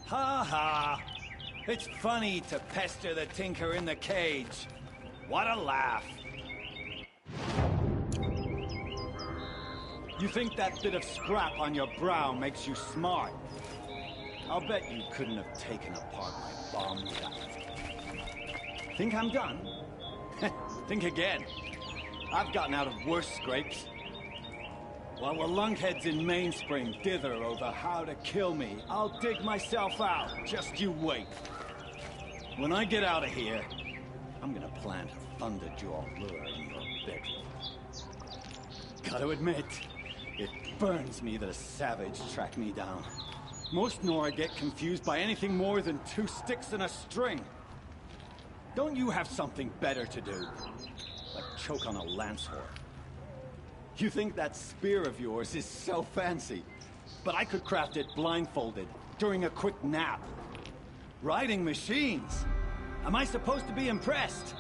Ha ha! It's funny to pester the tinker in the cage. What a laugh. You think that bit of scrap on your brow makes you smart? I'll bet you couldn't have taken apart my bomb shaft. Think I'm done? Think again. I've gotten out of worse scrapes. While the lunkheads in Mainspring dither over how to kill me, I'll dig myself out. Just you wait. When I get out of here, I'm gonna plant a Thunderjaw lure in your bedroom. Gotta admit, it burns me that a savage tracked me down. Most Nora get confused by anything more than two sticks and a string. Don't you have something better to do? Like choke on a lance horn. You think that spear of yours is so fancy, but I could craft it blindfolded during a quick nap. Riding machines? Am I supposed to be impressed?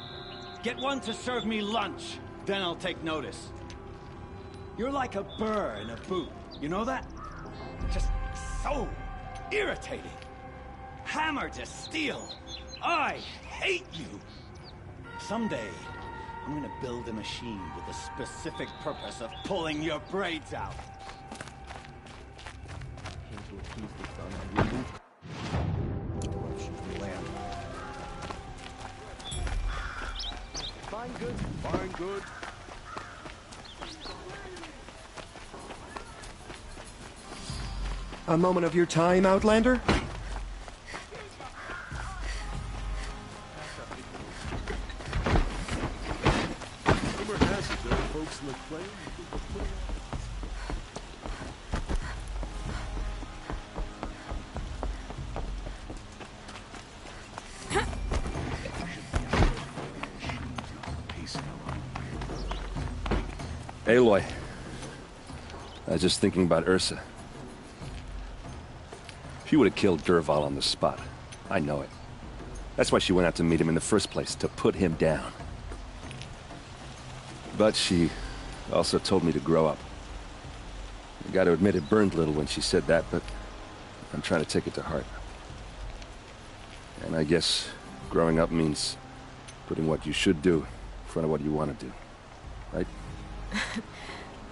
Get one to serve me lunch, then I'll take notice. You're like a burr in a boot, you know that? Just so irritating. Hammer to steel. I hate you. Someday, I'm I'm gonna build a machine with the specific purpose of pulling your braids out. Came to appease the sun and remove corruption from the land. Fine goods, fine goods. A moment of your time, Outlander? Rumor has it there are folks in the claim. Aloy, I was just thinking about Ursa. She would have killed Dervahl on the spot. I know it. That's why she went out to meet him in the first place, to put him down. But she also told me to grow up. I gotta admit it burned a little when she said that, but I'm trying to take it to heart. And I guess growing up means putting what you should do in front of what you want to do. Right?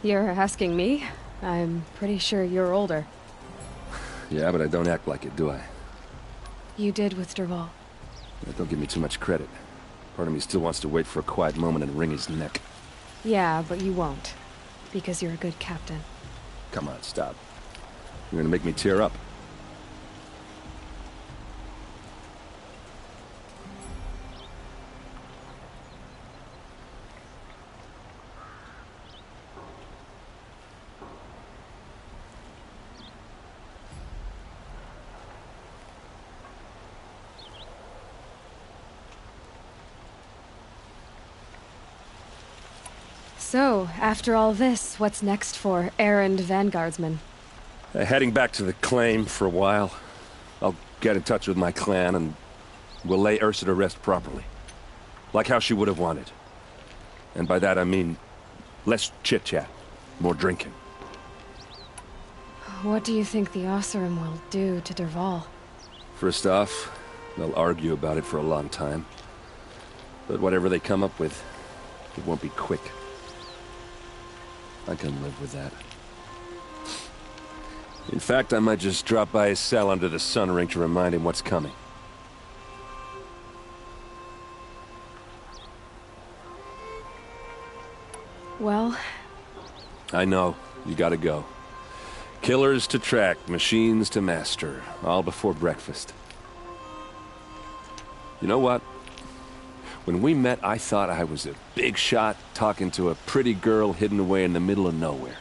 You're asking me? I'm pretty sure you're older. Yeah, but I don't act like it, do I? You did with Dervahl. Yeah, don't give me too much credit. Part of me still wants to wait for a quiet moment and wring his neck. Yeah, but you won't. Because you're a good captain. Come on, stop. You're gonna make me tear up. So, after all this, what's next for errand vanguardsman? Heading back to the claim for a while. I'll get in touch with my clan and we'll lay Ursa to rest properly. Like how she would have wanted. And by that I mean less chit-chat, more drinking. What do you think the Oseram will do to Dervahl? First off, they'll argue about it for a long time. But whatever they come up with, it won't be quick. I can live with that. In fact, I might just drop by his cell under the sun ring to remind him what's coming. Well... I know. You gotta go. Killers to track, machines to master. All before breakfast. You know what? When we met, I thought I was a big shot talking to a pretty girl hidden away in the middle of nowhere.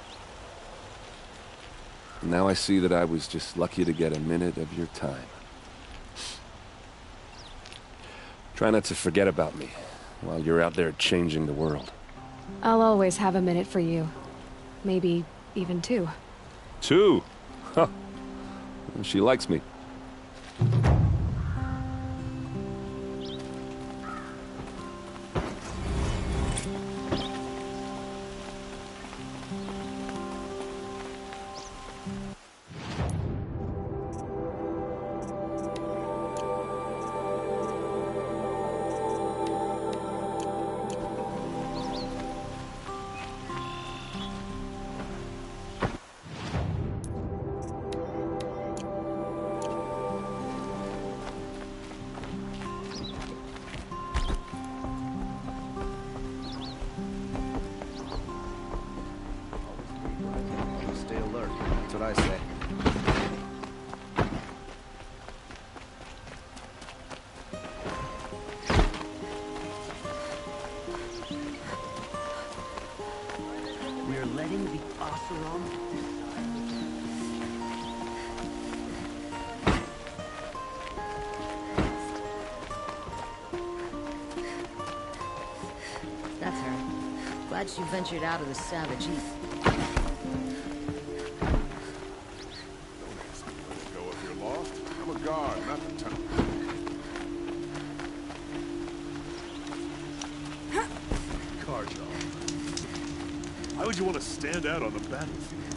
And now I see that I was just lucky to get a minute of your time. Try not to forget about me while you're out there changing the world. I'll always have a minute for you. Maybe even two. Two? Huh. She likes me. Stay alert. That's what I say. We're letting the Oseram That's her. Glad she ventured out of the savage heat. Go if you're lost. I'm a guard, not the town. Carjo. Why would you want to stand out on the battlefield?